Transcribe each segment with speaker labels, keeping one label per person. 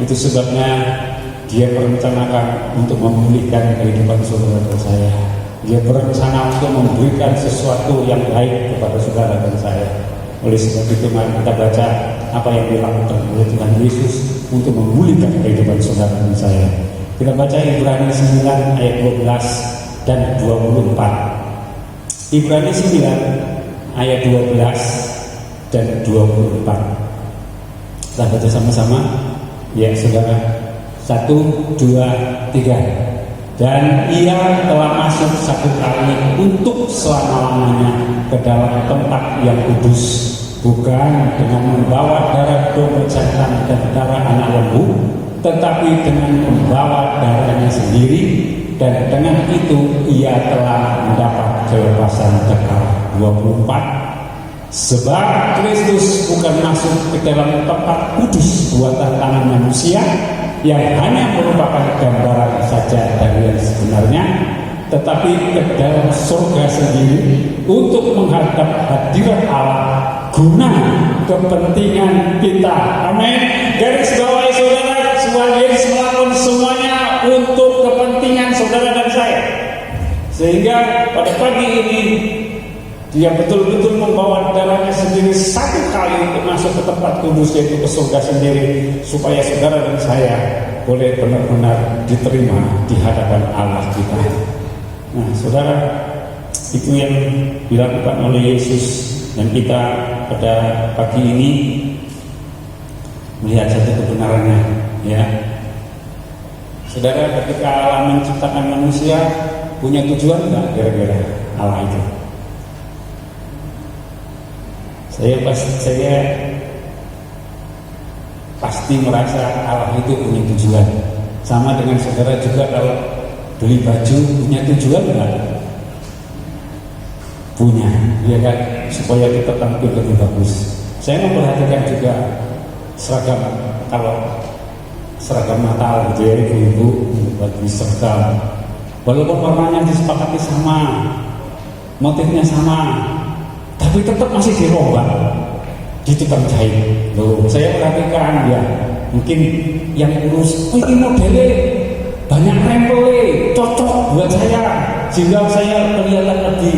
Speaker 1: Itu sebabnya dia merencanakan untuk memulihkan kehidupan saudara dan saya. Dia berencana untuk memberikan sesuatu yang baik kepada saudara dan saya. Oleh sebab itu mari kita baca apa yang dilakukan oleh Tuhan Yesus untuk memulihkan kehidupan saudara dan saya. Kita baca Ibrani 9 ayat 12 dan 24. Ibrani 9 ayat 12 dan 24. Kita baca sama-sama. Ya saudara. 1, 2, 3. Dan ia telah masuk satu kali untuk selama-lamanya ke dalam tempat yang kudus, bukan dengan membawa darah domba jantan dan darah anak lembu, tetapi dengan membawa darahnya sendiri, dan dengan itu ia telah mendapat kebebasan kekal. 24. Sebab Kristus bukan masuk ke dalam tempat kudus buatan tangan manusia, yang hanya merupakan gambaran saja dari yang sebenarnya, tetapi ke dalam surga sendiri untuk menghadap hadirat Allah guna kepentingan kita. Amin. Garis bawahi saudara, Tuhan Yesus melakukan semuanya untuk kepentingan saudara dan saya. Sehingga pada pagi ini dia betul-betul membawa darahnya sendiri satu kali untuk masuk ke tempat kudus, yaitu ke surga sendiri, supaya saudara dan saya boleh benar-benar diterima di hadapan Allah kita. Nah saudara, itu yang dilakukan oleh Yesus, dan kita pada pagi ini melihat satu kebenarannya, ya. Saudara, ketika Allah menciptakan manusia, punya tujuan enggak kira-kira Allah itu? Saya pasti merasa Allah itu punya tujuan. Sama dengan saudara juga, kalau beli baju punya tujuan enggak? Punya, ya kan? Supaya kita tampil lebih bagus. Saya memperhatikan juga seragam, kalau seragam Natal gitu ya, ibu-ibu bagi seragam, walaupun warnanya disepakati sama, motifnya sama, tapi tetap masih dirombak di tukang jahit. Loh, saya perhatikan ya, mungkin yang urus, ini modelnya banyak rempelnya, cocok buat saya, sehingga saya kelihatan lebih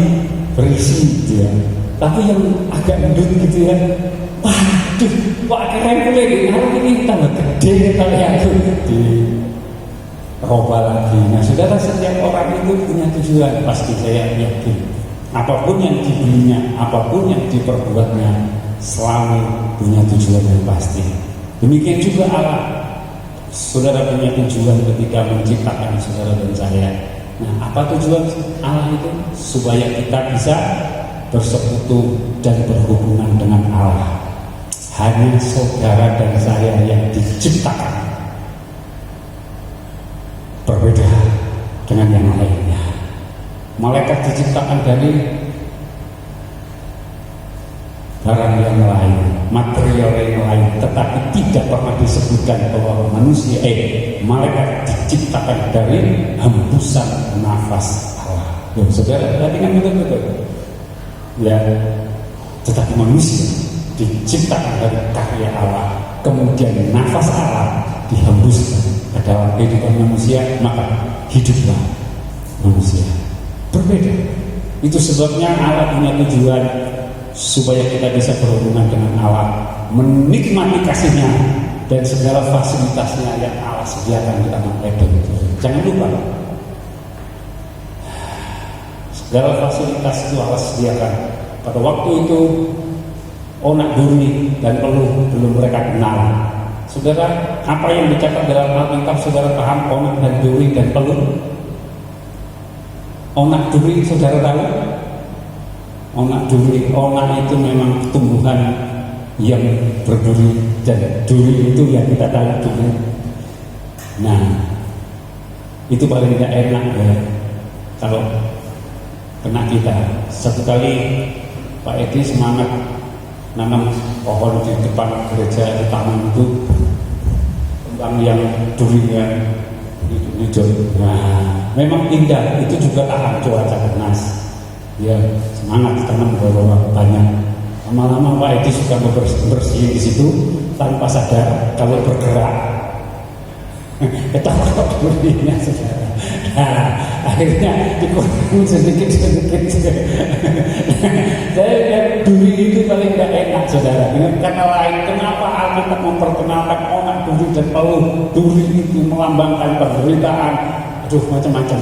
Speaker 1: berisi gitu ya. Tapi yang agak endut gitu ya, waduh, kok ada rempelnya, hari ini tambah gede kalian tuh di roba lagi. Nah saudara, setiap orang itu punya tujuan, pasti saya yakin. Apapun yang dibelinya, apapun yang diperbuatnya, selalu punya tujuan yang pasti. Demikian juga Allah. Saudara punya tujuan ketika menciptakan saudara dan saya. Nah, apa tujuan Allah itu? Supaya kita bisa bersekutu dan berhubungan dengan Allah. Hanya saudara dan saya yang diciptakan berbeda dengan yang lainnya. Malaikat diciptakan dari barang yang lain, material yang lain, tetapi tidak pernah disebutkan bahwa malaikat diciptakan dari hembusan nafas Allah. Ya, saudara, perhatikan betul-betul. Ya, tetapi manusia diciptakan dari karya Allah, kemudian nafas Allah dihembuskan ke dalam kehidupan manusia, maka hiduplah manusia. Berbeda. Itu sebabnya Allah punya tujuan supaya kita bisa berhubungan dengan Allah, menikmati kasihnya dan segala fasilitasnya yang Allah sediakan di tanah Eden. Jangan lupa, segala fasilitas itu Allah sediakan. Pada waktu itu onak duri dan peluh belum mereka kenal. Saudara, apa yang dicatat dalam Alkitab saudara paham onak dan duri dan peluh? Onak duri saudara tahu? Onak duri, onak itu memang tumbuhan yang berduri, dan duri itu yang kita tahu duri. Nah, itu paling tidak enak ya kalau kena kita. Satu kali Pak Edi semangat nanam pohon di depan gereja di taman itu, tentang yang durinya hijau. Nah, memang indah, itu juga tahan cuaca panas. Ya, semangat tanam bawa banyak. Lama-lama Pak Edi suka bersihin di situ tanpa sadar kalau bergerak ketok durinya saudara. Nah, akhirnya dikurangin sedikit. Saya lihat duri itu paling tidak enak saudara. Dengan kata lain, kenapa Alkitab memperkenalkan onak duri dan peluh? Duri itu melambangkan penderitaan, macam-macam,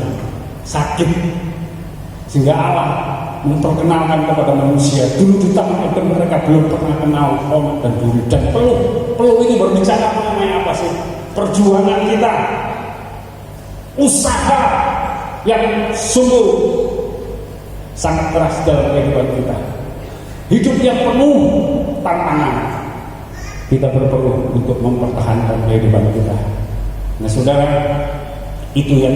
Speaker 1: sakit. Sehingga Allah memperkenalkan kepada manusia. Dulu di tangan Eden mereka belum pernah kenal onak dan duri dan peluh. Peluh ini berbicara mengenai apa sih? Perjuangan kita, usaha yang sungguh sangat keras dalam kehidupan kita, hidup yang penuh tantangan. Kita berpeluh untuk mempertahankan kehidupan kita. Nah saudara, itu yang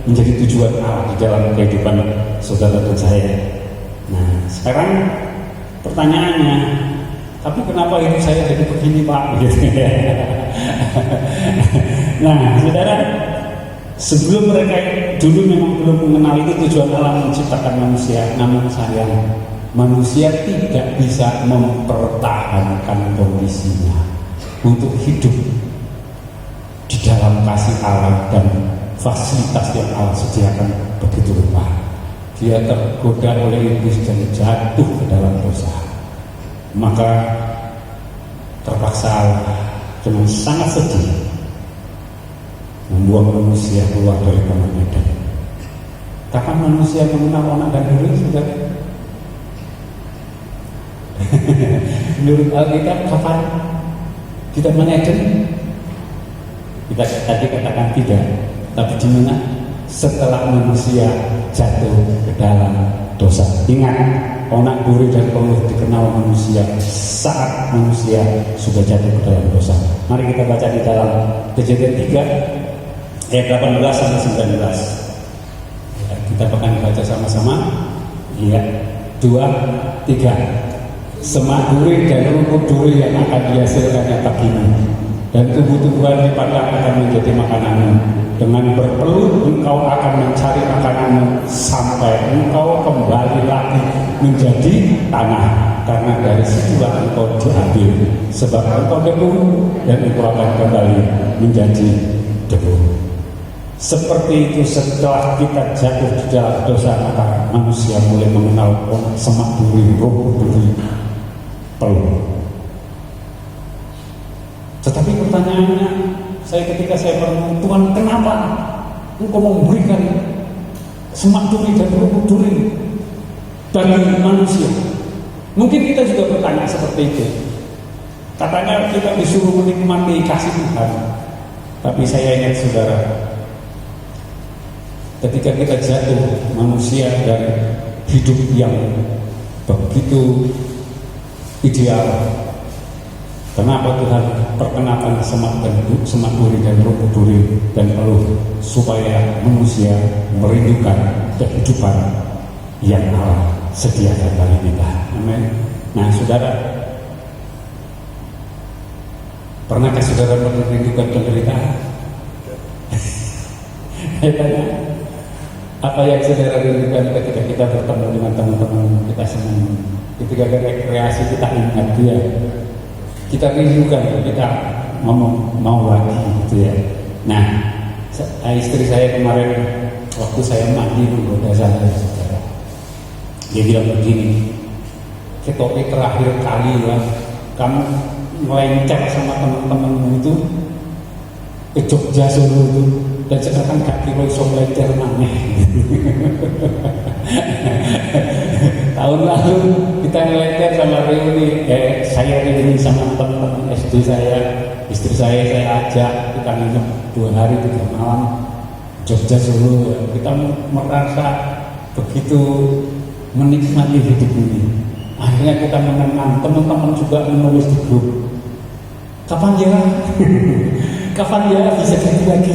Speaker 1: menjadi tujuan Allah di dalam kehidupan saudara dan saya. Nah sekarang pertanyaannya, tapi kenapa hidup saya jadi begini Pak? Nah saudara, sebelum mereka dulu memang belum mengenal itu tujuan Allah menciptakan manusia. Namun sayang, manusia tidak bisa mempertahankan kondisinya untuk hidup di dalam kasih Allah dan fasilitas yang Allah sediakan begitu rupa. Dia tergoda oleh iblis dan jatuh ke dalam dosa. Maka terpaksa Allah dengan sangat sedih membuang manusia keluar dari Taman Eden. Kapan manusia mengenal onak dan duri sudah? Menurut Alkitab kapan kita Eden? Kita tadi katakan tidak, tapi di mana? Setelah manusia jatuh ke dalam dosa. Ingat, onak duri dan peluh dikenal manusia saat manusia sudah jatuh ke dalam dosa. Mari kita baca di dalam Kejadian 3 ayat 18 sampai 19. Ya, kita akan baca sama-sama. Iya, 2, 3. Semak duri dan rumput duri yang akan dihasilkannya bagimu, dan tumbuh-tumbuhan di padang akan menjadi makananmu. Dengan berpeluh engkau akan mencari makananmu sampai engkau kembali lagi menjadi tanah, karena dari situlah engkau diambil, sebab engkau debu dan engkau akan kembali menjadi debu. Seperti itu setelah kita jatuh di dalam dosa, maka manusia mulai mengenal semak duri, rumput duri, peluh. Tetapi pertanyaannya, ketika saya bertanya, Tuhan kenapa engkau memberikan semak duri dan rumput duri bagi manusia? Mungkin kita juga bertanya seperti itu. Katanya kita disuruh menikmati kasih Tuhan. Tapi saya ingat saudara, ketika kita jatuh manusia dari hidup yang begitu ideal, kenapa Tuhan perkenalkan semak duri dan rumput duri dan peluh? Supaya manusia merindukan kehidupan yang Allah sediakan bagi kita. Amin. Nah saudara, pernahkah saudara merindukan penderitaan? Saya tanya, apa yang saudara rindukan ketika kita bertemu dengan teman-teman kita senang, ketika rekreasi kita ingat dia, kita rindukan, kita mau lagi gitu ya. Nah, istri saya kemarin waktu saya mandi menggoda saya, saudara, dia bilang begini, "Ketoke terakhir kali ya kamu melenceng sama teman-temanmu itu ke Jogja Solo itu, dan sekarang gak kira iso melenceng maneh." Tahun lalu kita melenceng sama reuni, saya reuni sama teman-teman SD saya, istri saya ajak, kita nginep 2 hari 3 malam Jogja Solo. Kita merasa begitu menikmati hidup ini. Akhirnya kita menenang, teman-teman juga menulis di grup, kapan ya kapan ya bisa gitu lagi.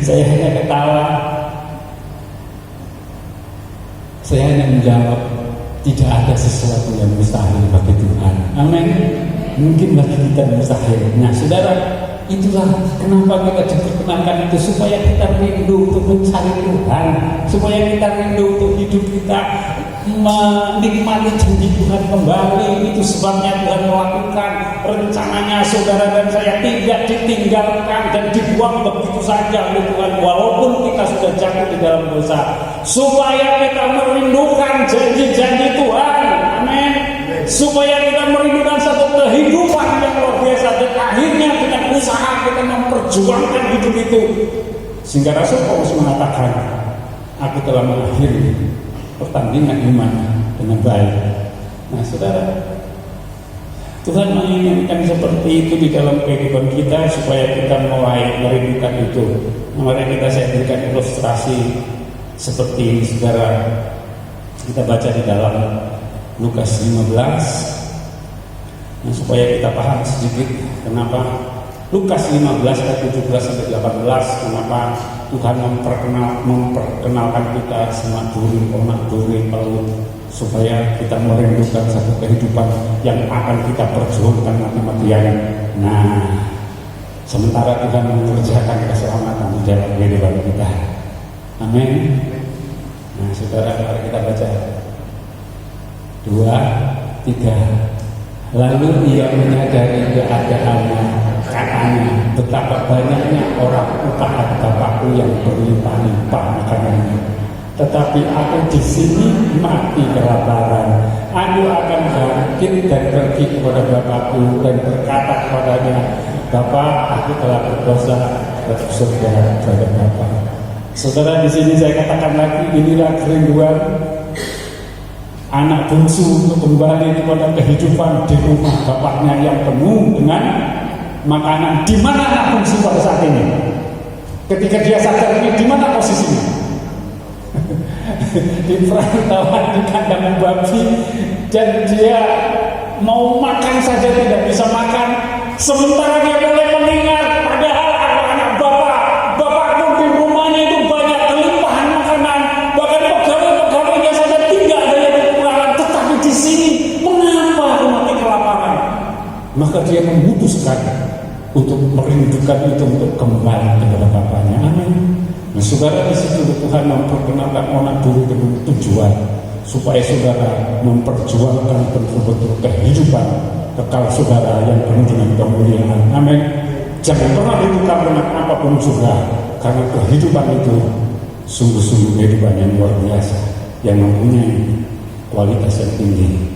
Speaker 1: Saya hanya ketawa, saya hanya menjawab, tidak ada sesuatu yang mustahil bagi Tuhan. Amin. Mungkin bagi kita mustahil. Nah saudara, itulah kenapa kita diperkenankan itu, supaya kita rindu untuk mencari Tuhan, supaya kita rindu untuk hidup kita menikmati janji Tuhan kembali. Itu sebabnya Tuhan melakukan rencananya saudara dan saya tidak ditinggalkan dan dibuang begitu saja oleh Tuhan walaupun kita sudah jatuh di dalam dosa, supaya kita merindukan janji-janji Tuhan. Amin. Supaya kita merindukan satu kehidupan yang luar biasa, dan akhirnya dengan usaha kita memperjuangkan hidup itu, sehingga Rasul Paulus mengatakan, aku telah mengakhiri pertandingan iman dengan baik. Nah saudara, Tuhan menginginkan seperti itu di dalam kehidupan kita supaya kita mulai merindukan itu. Mari saya berikan ilustrasi seperti ini saudara. Kita baca di dalam Lukas 15, nah, supaya kita paham sedikit kenapa Lukas 15 ayat 17 sampai 18, kenapa Tuhan memperkenalkan kita sama duri, onak duri, pelut, supaya kita merindukan satu kehidupan yang akan kita perjuangkan mati-matian. Nah, sementara Tuhan mengerjakan keselamatan di dalam kehidupan kita. Amin. Nah, saudara, mari kita baca 2, 3. Lalu ia menyadari keadaannya, katanya, betapa banyaknya orang upah Bapakku yang berlimpah-limpah makanannya, tetapi aku di sini mati kelaparan. Aku akan bangkit dan pergi kepada Bapakku dan berkata kepadanya, Bapa, aku telah berdosa terhadap surga terhadap Bapa. Saudara, di sini saya katakan lagi, inilah kerinduan anak bungsu untuk kembali kepada kehidupan di rumah bapaknya yang penuh dengan makanan. Di mana anak bungsu pada saat ini? Ketika dia sadar ini, di mana posisinya? Di perantauan, di kandang babi, dan dia mau makan saja tidak bisa makan. Sementara dia boleh mendengar, padahal anak bapak pun di rumahnya itu banyak kelimpahan makanan, bahkan pegawai-pegawainya saja tidak ada yang kekurangan. Tetapi di sini, mengapa aku mati kelaparan? Maka dia memutuskan untuk merindukan itu, untuk kembali kepada bapaknya. Amin. Nah, saudara, di situ Tuhan memperkenalkan anak dulu dengan tujuan supaya saudara memperjuangkan betul-betul kehidupan kekal saudara yang penuh dengan kemuliaan. Amin. Jangan pernah ditukar dengan apapun juga, karena kehidupan itu sungguh-sungguh kehidupan yang luar biasa, yang mempunyai kualitas yang tinggi.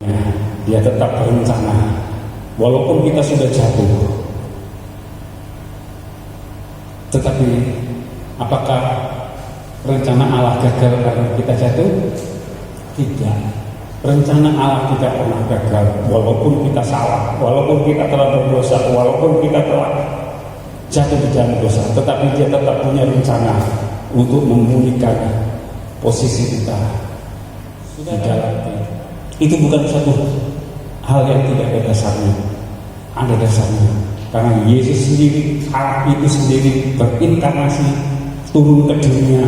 Speaker 1: Nah, dia tetap berencana walaupun kita sudah jatuh. Tetapi apakah rencana Allah gagal karena kita jatuh? Tidak. Rencana Allah tidak pernah gagal, walaupun kita salah, walaupun kita telah berdosa, walaupun kita telah jatuh di dalam dosa, tetapi dia tetap punya rencana untuk memulihkan posisi kita di dalam. Itu bukan satu hal yang tidak ada dasarnya. Ada dasarnya, karena Yesus sendiri, Allah itu sendiri berinkarnasi, turun ke dunia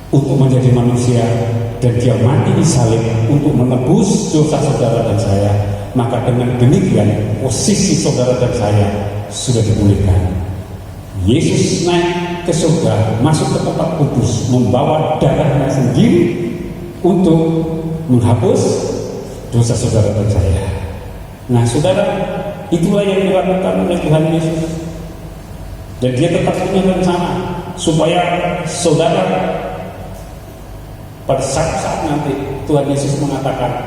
Speaker 1: untuk menjadi manusia, dan dia mati di salib untuk menebus dosa saudara dan saya. Maka dengan demikian posisi saudara dan saya sudah dipulihkan. Yesus naik ke surga, masuk ke tempat kudus, membawa darahnya sendiri untuk menghapus dosa saudara dan saya. Nah saudara, itulah yang dilakukan oleh Tuhan Yesus, dan dia tetap punya rencana supaya saudara pada saat nanti Tuhan Yesus mengatakan,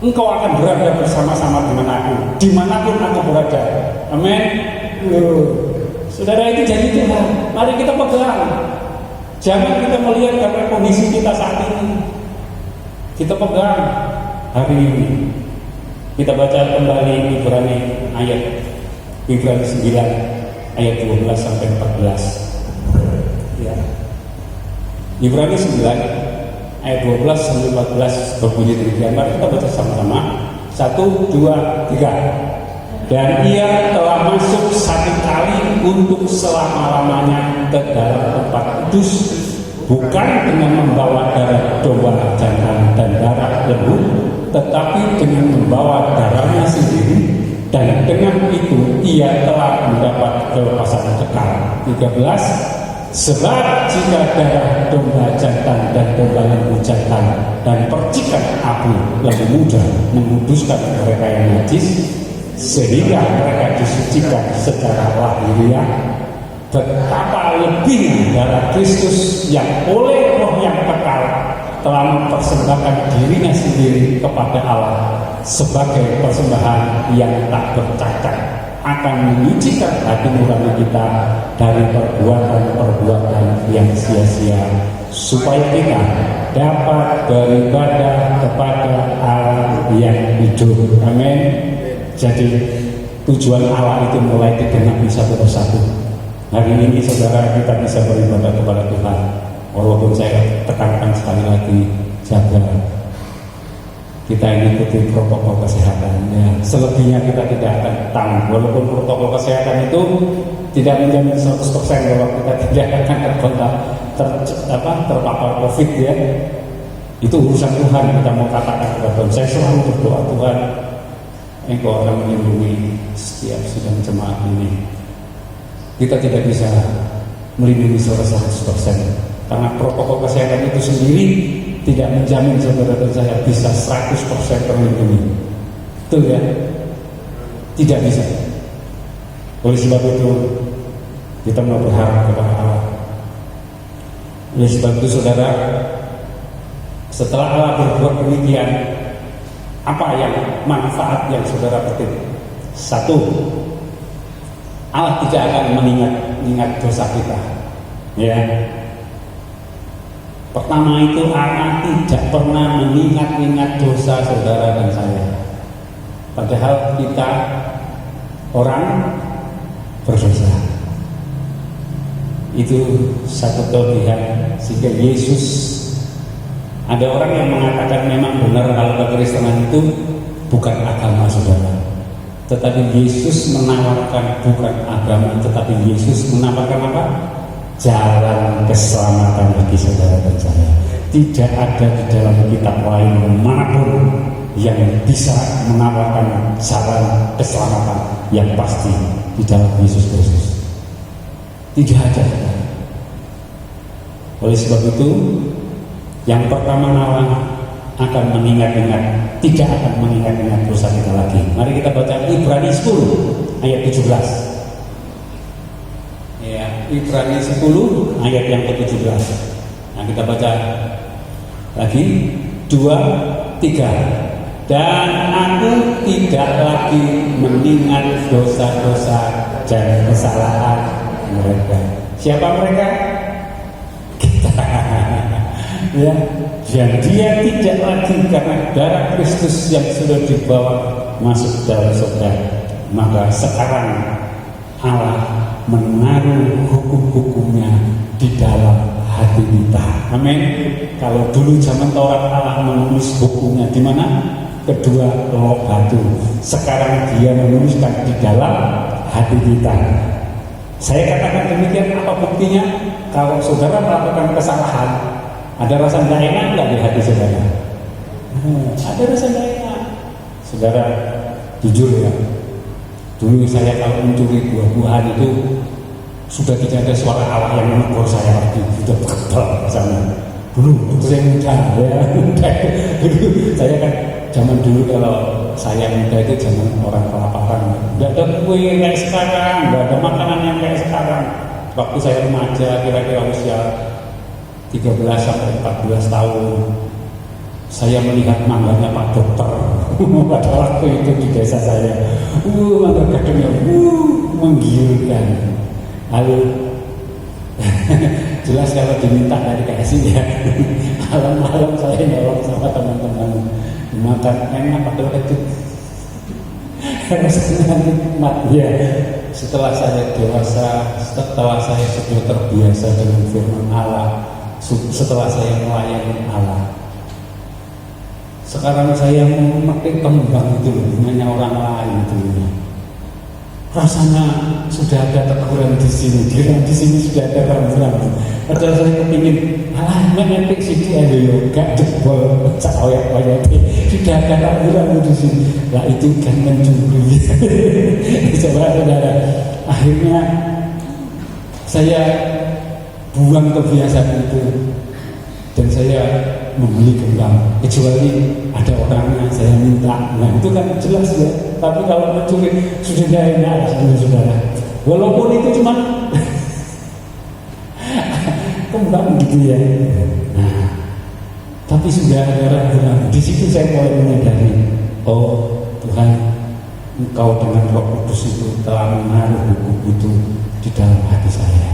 Speaker 1: engkau akan berada bersama-sama dengan aku dimanapun aku berada. Amin. Saudara, itu janji Tuhan. Mari kita pegang. Jangan kita melihat karena kondisi kita saat ini. Kita pegang hari ini. Kita baca kembali Ibrani 9 ayat 12 sampai 14. Ya. Ibrani 9 ayat 12 sampai 14 berbunyi demikian. Mari kita baca sama-sama. 1, 2, 3. Dan ia telah masuk satu kali untuk selama-lamanya ke dalam tempat kudus, bukan dengan membawa darah domba jantan dan darah lembu, tetapi dengan membawa darahnya sendiri, dan dengan itu ia telah mendapat kelepasan kekal. 13. Sebab jika darah domba jantan dan domba lembu jantan dan percikan api lebih mudah menguduskan mereka yang najis, sehingga mereka disucikan secara lahiriah, betapa lebih darah Kristus yang oleh Roh yang kekal telah mempersembahkan dirinya sendiri kepada Allah sebagai persembahan yang tak bercacat, akan menyucikan hati nurani kita dari perbuatan-perbuatan yang sia-sia, supaya kita dapat beribadah kepada Allah yang hidup. Amin. Jadi tujuan Allah itu mulai digenapi satu persatu. Hari ini saudara kita bisa beribadah kepada Tuhan. Walaupun saya tekankan sekali lagi, jaga kita ikuti protokol kesehatan. Ya, selebihnya kita tidak akan tanggung. Walaupun protokol kesehatan itu tidak menjamin 100% bahwa kita tidak akan terpapar COVID ya. Itu urusan Tuhan. Kita mau katakan kepada Tuhan. Saya selalu berdoa, Tuhan, Engkau akan melindungi setiap sidang jemaat ini. Kita tidak bisa melindungi 100% karena protokol kesehatan itu sendiri tidak menjamin saudara dan saya bisa 100% terlindungi. Betul ya? Tidak bisa. Oleh sebab itu kita mau berharap kepada Allah. Oleh sebab itu saudara, setelah Allah berbuat demikian, apa yang manfaat yang saudara petik? Satu, Allah tidak akan mengingat dosa kita. Ya. Pertama itu Allah tidak pernah mengingat dosa saudara dan saya. Padahal kita orang berdosa. Itu satu kelebihan. Sehingga Yesus, ada orang yang mengatakan memang benar kalau kekristenan itu bukan agama saudara. Tetapi Yesus menawarkan bukan agama, tetapi Yesus menawarkan apa? Jalan keselamatan bagi saudara dan saya. Tidak ada di dalam kitab lain manapun yang bisa menawarkan jalan keselamatan yang pasti di dalam Yesus Kristus. Tidak ada. Oleh sebab itu, yang pertama Allah akan mengingat-ingat, tidak akan mengingat-ingat dosa kita lagi. Mari kita baca Ibrani 10 ayat 17. Ya, Ibrani 10 ayat yang ke-17. Nah, kita baca lagi 2, 3. Dan aku tidak lagi mengingat dosa-dosa dan kesalahan mereka. Siapa mereka? Kita. Ya, dan dia tidak lagi karena darah Kristus yang sudah dibawa masuk dalam surga. Maka sekarang Allah menaruh hukum-hukumnya di dalam hati kita. Amin. Kalau dulu zaman Taurat Allah menulis hukumnya di mana? Kedua loh batu. Sekarang dia menuliskan di dalam hati kita. Saya katakan demikian, apa buktinya? Kalau saudara melakukan kesalahan, ada rasa tidak enak nggak di hati saudara? Ada rasa tidak enak. Saudara, jujur ya, dulu saya kalau mencuri buah-buahan itu sudah tidak ada suara Allah yang menegur saya lagi, sudah berkebal ke sana. Dulu saya muda ya, dulu saya kan zaman dulu kalau saya muda itu zaman orang kelaparan, nggak ada kue kayak sekarang, nggak ada makanan yang kayak sekarang. Waktu saya remaja kira-kira usia 13 sampai 14 tahun, saya melihat mangganya Pak Dokter pada waktu itu di desa saya. Mangga gadungnya menggiurkan. Lalu jelas kalau diminta dari dikasih ya. Malam-malam saya nyolong sama teman-teman, makan enak padahal itu rasanya nikmat ya. Setelah saya dewasa, setelah saya sudah terbiasa dengan firman Allah, setelah saya melayani Allah, sekarang saya memakai kembang itu dengan orang lain itu. Rasanya sudah ada teguran di sini, di sini sudah ada rambu-rambu. Padahal saya kepingin, menetik situ aja yo, gak jebol, cakoyak-koyak. Sudah ada rambu-rambu di sini. Lah itu kan mencuri. Saudara-saudara, akhirnya saya buang kebiasaan itu, dan saya membeli kembang, kecuali ada orangnya saya minta. Nah itu kan jelas ya. Tapi kalau mencuri sudah tidak enak, saudara. Walaupun itu cuma kembang gitu ya. Nah, tapi sudah ada ragu-ragu. Di situ saya mulai menyadari, oh Tuhan, Engkau dengan Roh Kudus itu telah menaruh buku itu di dalam hati saya,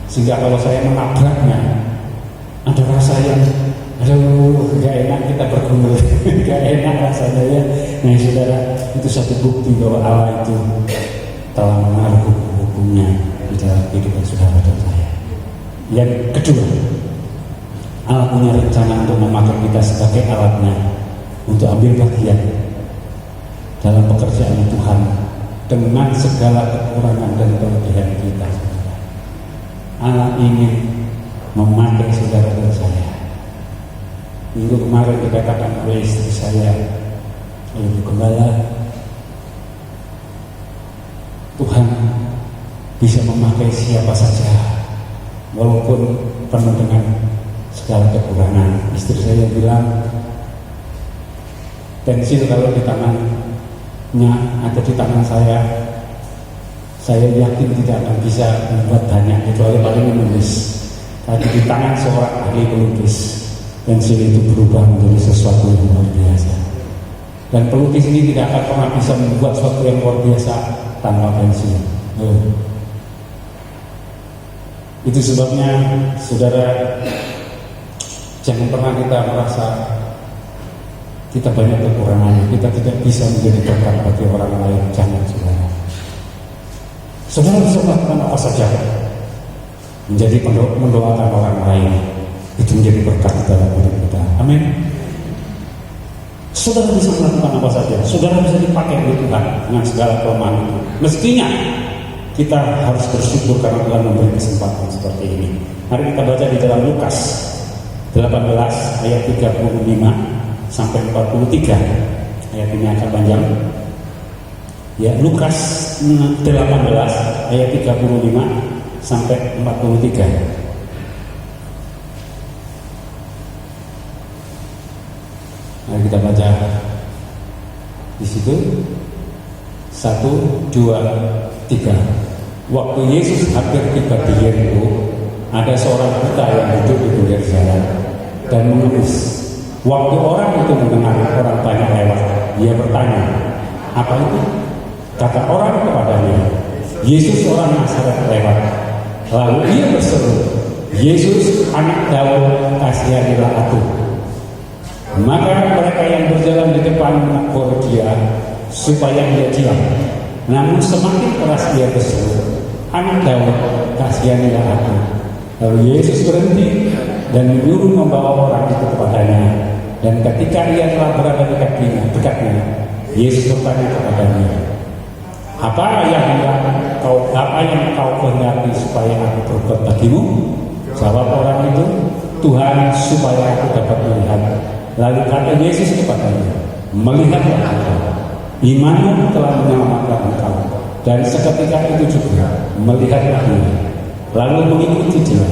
Speaker 1: sehingga kalau saya menabraknya ada rasa yang aduh gak enak, kita bergumul gak enak rasanya ya. Nah saudara, itu satu bukti bahwa Allah itu telah menaruh buku-bukunya di dalam kehidupan saudara dan saya. Yang kedua, Allah punya rencana untuk memakai kita sebagai alatnya untuk ambil bagian dalam pekerjaan Tuhan dengan segala kekurangan dan kelebihan kita. Allah ingin memakai saudara dan saya. Minggu kemarin dikatakan oleh istri saya, Ibu Gembala, Tuhan bisa memakai siapa saja walaupun penuh dengan segala kekurangan. Istri saya bilang, pensil kalau di tangannya atau di tangan saya yakin tidak akan bisa membuat banyak, kecuali paling menulis. Tapi di tangan seorang ahli pelukis, pensil itu berubah menjadi sesuatu yang luar biasa. Dan pelukis ini tidak akan pernah bisa membuat sesuatu yang luar biasa tanpa pensil. Itu sebabnya saudara, jangan pernah kita merasa kita banyak kekurangan, kita tidak bisa menjadi berkat bagi orang lain. Jangan saudara. Saudara bisa melakukan apa saja, menjadi mendoakan orang lain, itu menjadi berkat dalam hidup kita. Amin. Saudara bisa melakukan apa saja, saudara bisa dipakai oleh Tuhan dengan segala kelemahan itu. Mestinya kita harus bersyukur karena Tuhan memberi kesempatan seperti ini. Mari kita baca di dalam Lukas 18 ayat 35 sampai 43. Ayat ini akan panjang. Ya, Lukas 18 ayat 35 sampai 43. Mari kita baca di situ. 1, 2, 3. Waktu Yesus hampir tiba di Yeriko, ada seorang buta yang duduk di pinggir jalan dan mengemis. Waktu orang itu mendengar orang banyak lewat, dia bertanya, apa itu? Kata orang kepadanya, Yesus orang Nazaret lewat. Lalu ia berseru, Yesus anak Daud, kasihanilah aku. Maka mereka yang berjalan di depan menegur dia supaya dia diam. Namun semakin keras dia berseru, anak Daud, kasihanilah aku. Lalu Yesus berhenti dan menyuruh membawa orang itu kepadanya. Dan ketika ia telah berada dekatnya, Yesus bertanya kepadanya, apa yang kau kehendaki supaya aku berbuat bagimu? Jawab orang itu, Tuhan, supaya aku dapat melihat. Lalu kata Yesus kepadanya, melihatlah engkau, imanmu telah menyelamatkan engkau. Dan seketika itu juga melihatlah dia, lalu mengikuti dia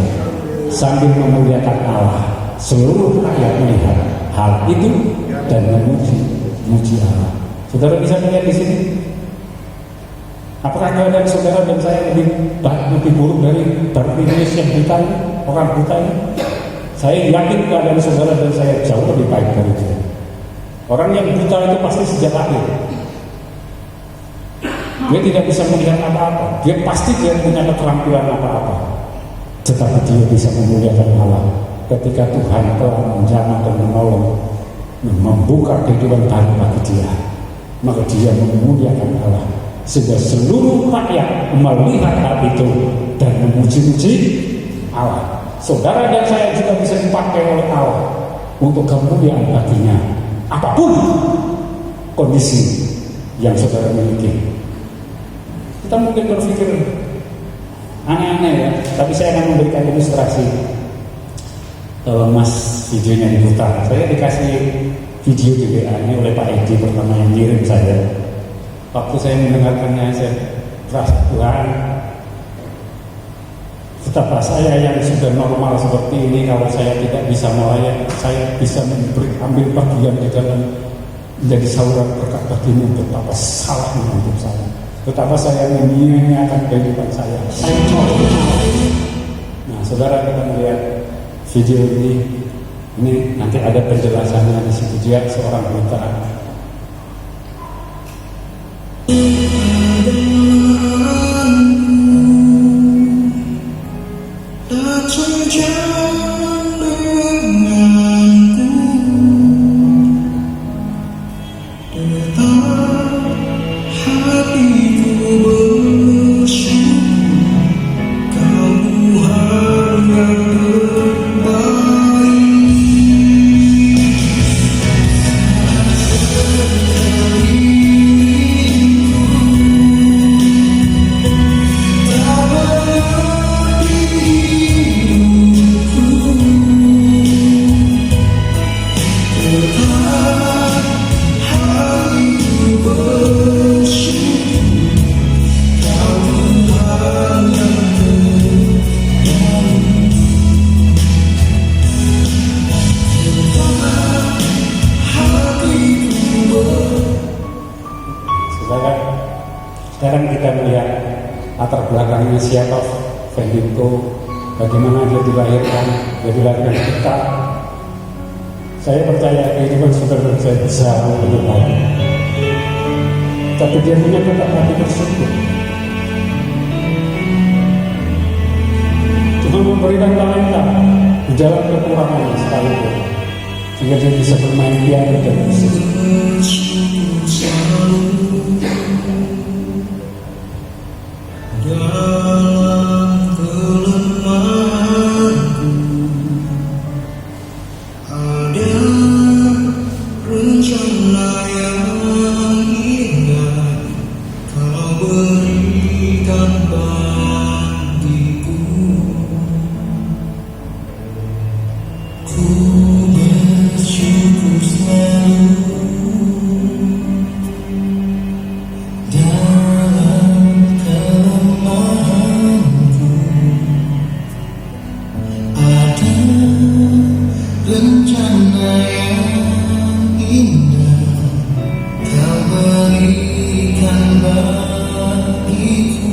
Speaker 1: sambil memuliakan Allah. Seluruh rakyat melihat hal itu dan memuji Allah. Saudara bisa melihat di sini, apakah keadaan saudara dan saya lebih buruk dari Bartimeus yang buta ini, orang buta ini? Saya yakin keadaan saudara dan saya jauh lebih baik dari dia. Orang yang buta itu pasti sejak lahir dia tidak bisa melihat apa-apa, dia pasti tidak punya keterampilan apa-apa, tetapi dia bisa memuliakan Allah ketika Tuhan telah menjamah dan menolong, membuka kehidupan baru bagi dia. Maka dia memuliakan Allah sehingga seluruh rakyat melihat hal itu dan memuji-muji Allah. Saudara dan saya juga bisa dipakai oleh Allah untuk kemuliaan baginya, apapun kondisi yang saudara miliki. Kita mungkin berpikir aneh-aneh ya, tapi saya akan memberikan ilustrasi. Kalau Mas videonya diputar, saya dikasih video di WA ini oleh Pak Edi pertama yang kirim saya. Waktu saya mendengarkannya, saya merasa Tuhan, Betapa saya yang sudah normal seperti ini, kalau saya tidak bisa melayani, saya bisa ambil bagian di dalam menjadi saluran berkat bagimu, betapa salahnya untuk saya. Betapa saya menyia-nyiakan kehidupan saya. Nah, saudara, kita melihat video ini nanti ada penjelasannya di situ. Dia seorang veteran. Sekarang kita melihat latar belakangnya siapa Fendito, bagaimana dia dilahirkan kita. Saya percaya kehidupan saudara saya bisa lebih baik, tapi dia punya tetap hati bersyukur. Tuhan memberikan talenta di dalam kekurangan sekalipun, sehingga dia bisa bermain piano dan musik.
Speaker 2: Dalam kelemahanku ada rencana yang indah Kau berikan bagiku. Ku bersyukur selalu rencana yang indah Kau berikan bagiku.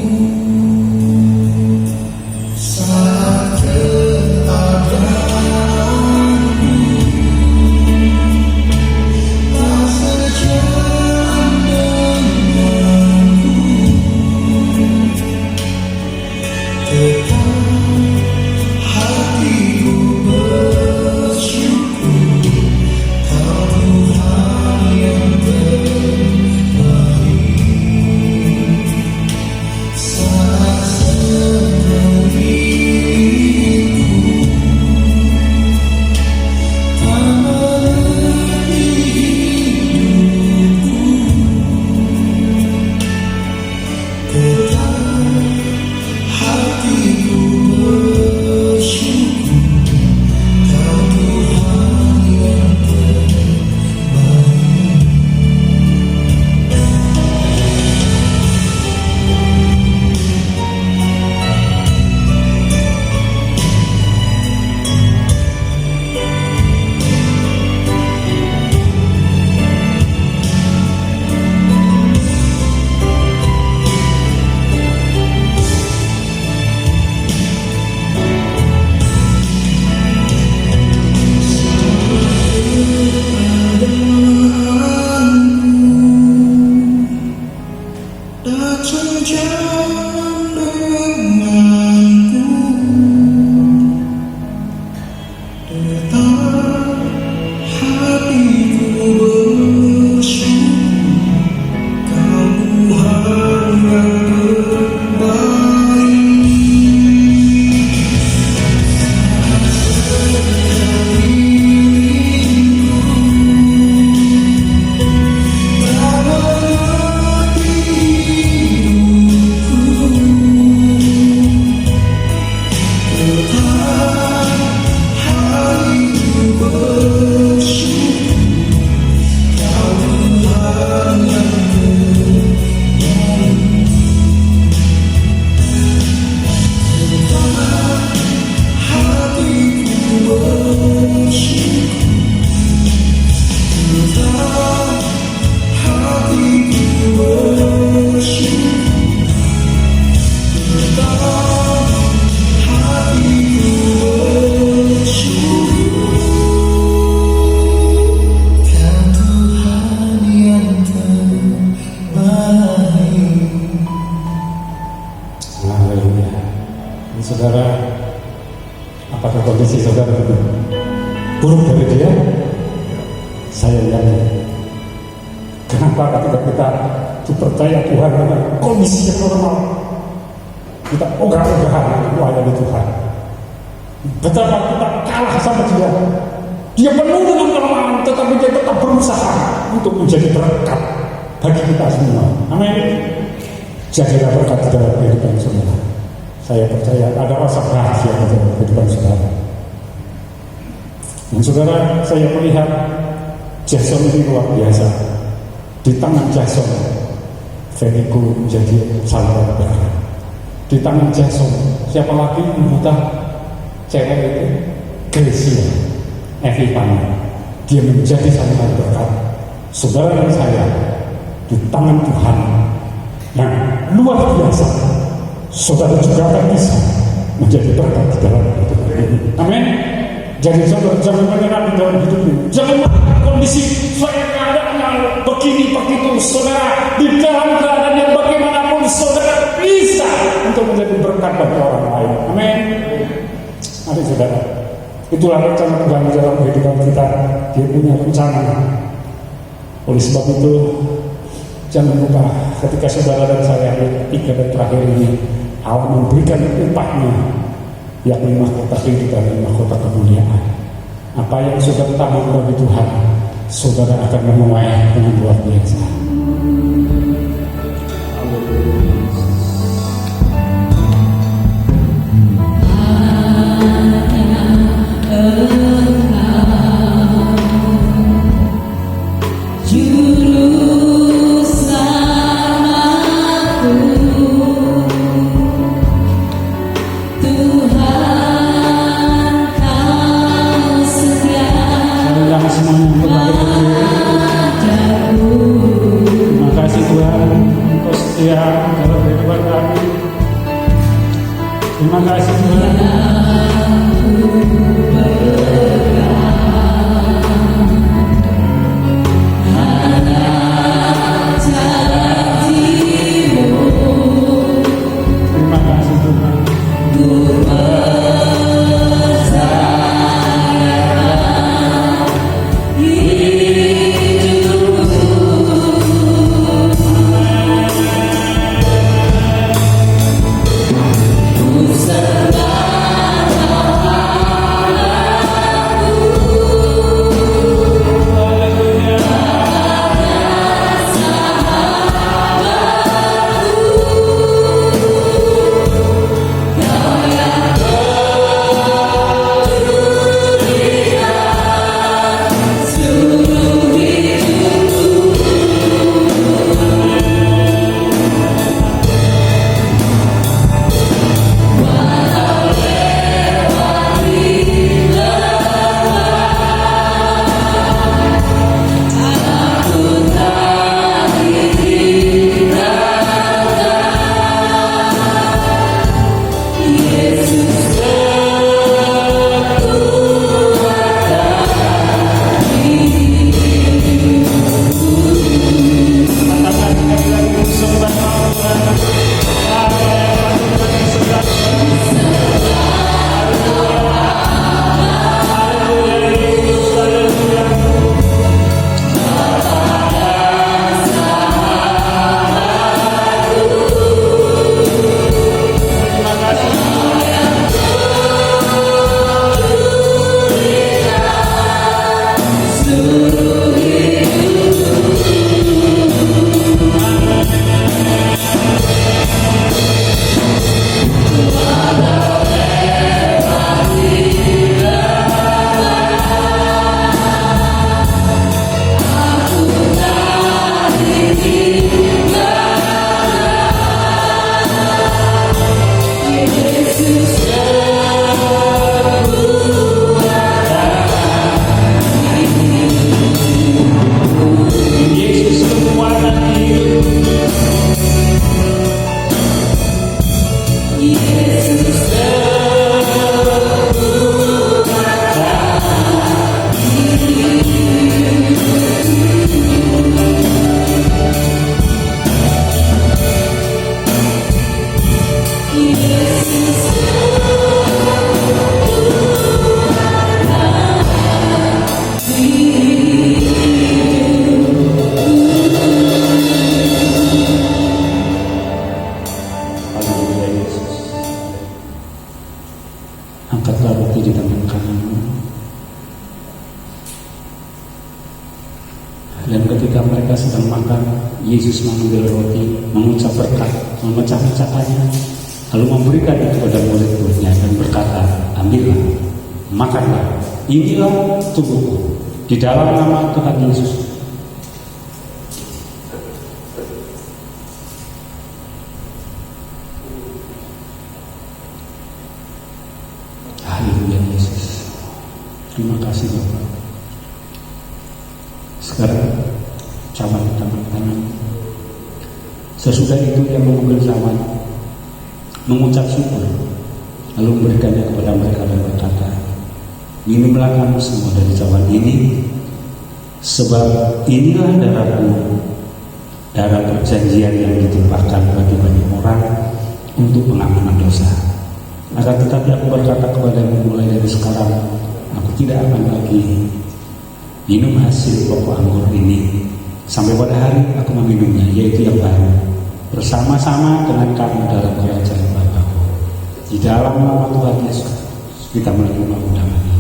Speaker 2: Saat keadaanku tak sejalan denganku, tetap hatiku bersyukur. Kau Tuhan yang terbaik. Saat sedang hidupku tak mengerti hidupku, tetap hatiku bersyukur. Kau Tuhan yang terbaik. Datang jalan denganku, tetap hatiku bersyukur. Kau Tuhan yang terbaik. Tak mengerti hidupku,
Speaker 1: Saudara, apakah kondisi saudara buruk dari dia? Saya yakin. Kenapa ketika kita dipercaya Tuhan dengan kondisi yang normal, kita ogah-ogahan melayani Tuhan? Betapa kita kalah sama dia. Dia penuh dengan kelemahan, tetapi dia tetap berusaha untuk menjadi berkat bagi kita semua. Amin. Jadilah berkat di dalam kehidupan saudara. Saya percaya ada rasa bahagia di dalam kehidupan saudara. Dan saudara, saya melihat Jason ini luar biasa. Di tangan Jason, Feriku menjadi saluran berkat. Di tangan Jason, siapa lagi membuka cewek itu? Gracia Evipana. Dia menjadi saluran berkat. Saudara dan saya di tangan Tuhan. Nah, luar biasa. Saudara juga akan bisa menjadi berkat di dalam hidup ini. Amin. Jadi saudara jangan menyerah di dalam hidup ini. Jangan melihat kondisi saya keadaannya begini begitu. Saudara di dalam keadaan yang bagaimanapun saudara bisa untuk menjadi berkat bagi orang lain. Amin. Mari saudara. Itulah rencana Tuhan di dalam kehidupan kita. Dia punya rencana. Oleh sebab itu, jangan lupa ketika saudara dan saya tiga dan terakhir ini Allah memberikan upahnya, yakni mahkota kehidupan dan mahkota kemuliaan. Apa yang saudara tabur bagi Tuhan, saudara akan menuai dengan luar biasa. Terima kasih Tuhan. Terima kasih Tuhan.
Speaker 3: Serta
Speaker 1: mereka sedang makan, Yesus mengambil roti, mengucap berkat, memecah-mecahkannya, lalu memberikan kepada murid-muridnya dan berkata, ambillah, makanlah, inilah tubuhku. Di dalam nama Tuhan Yesus. Haleluya Yesus. Terima kasih Bapak. Sekarang cawan tangan kanan. Sesudah itu dia mengambil cawan, mengucap syukur, lalu memberikannya kepada mereka dan berkata, minumlah kamu semua dari cawan ini, sebab inilah darahku, darah perjanjian yang ditumpahkan bagi banyak orang untuk pengampunan dosa. Akan tetapi aku berkata kepadamu, mulai dari sekarang aku tidak akan lagi minum hasil pokok anggur ini sampai pada hari aku meminumnya, yaitu yang baru, bersama-sama dengan kamu dalam kerajaan Bapa-Ku. Di dalam nama Tuhan Yesus kita menerima undangan ini.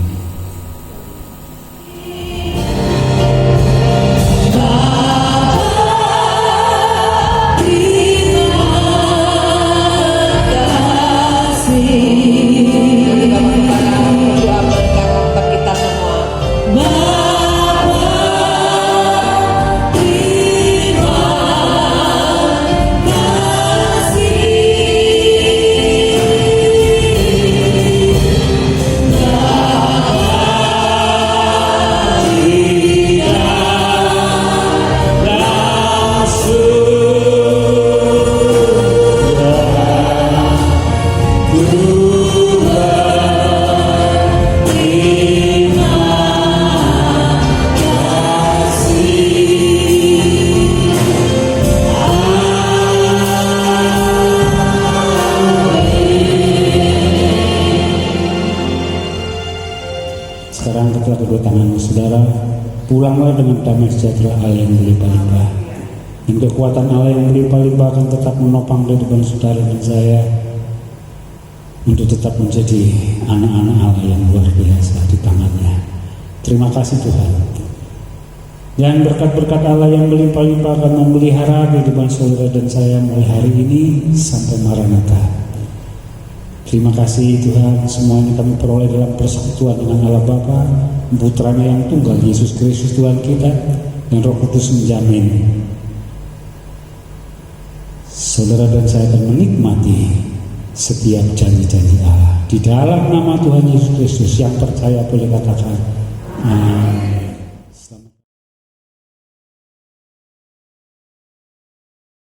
Speaker 1: Sekarang ketika kedua tanganmu saudara, pulanglah dengan damai sejahtera Allah yang berlimpah-limpah. Dan kekuatan Allah yang berlimpah-limpah akan tetap menopang kehidupan saudara dan saya untuk tetap menjadi anak-anak Allah yang luar biasa di tangannya. Terima kasih Tuhan. Dan berkat-berkat Allah yang berlimpah-limpah akan memelihara kehidupan saudara dan saya mulai hari ini sampai Maranatha. Terima kasih Tuhan, semuanya kami peroleh dalam persekutuan dengan Allah Bapa, Putranya yang tunggal, Yesus Kristus Tuhan kita, dan Roh Kudus menjamin saudara dan saya akan menikmati setiap janji-janji Allah. Di dalam nama Tuhan Yesus Kristus yang percaya boleh katakan amin.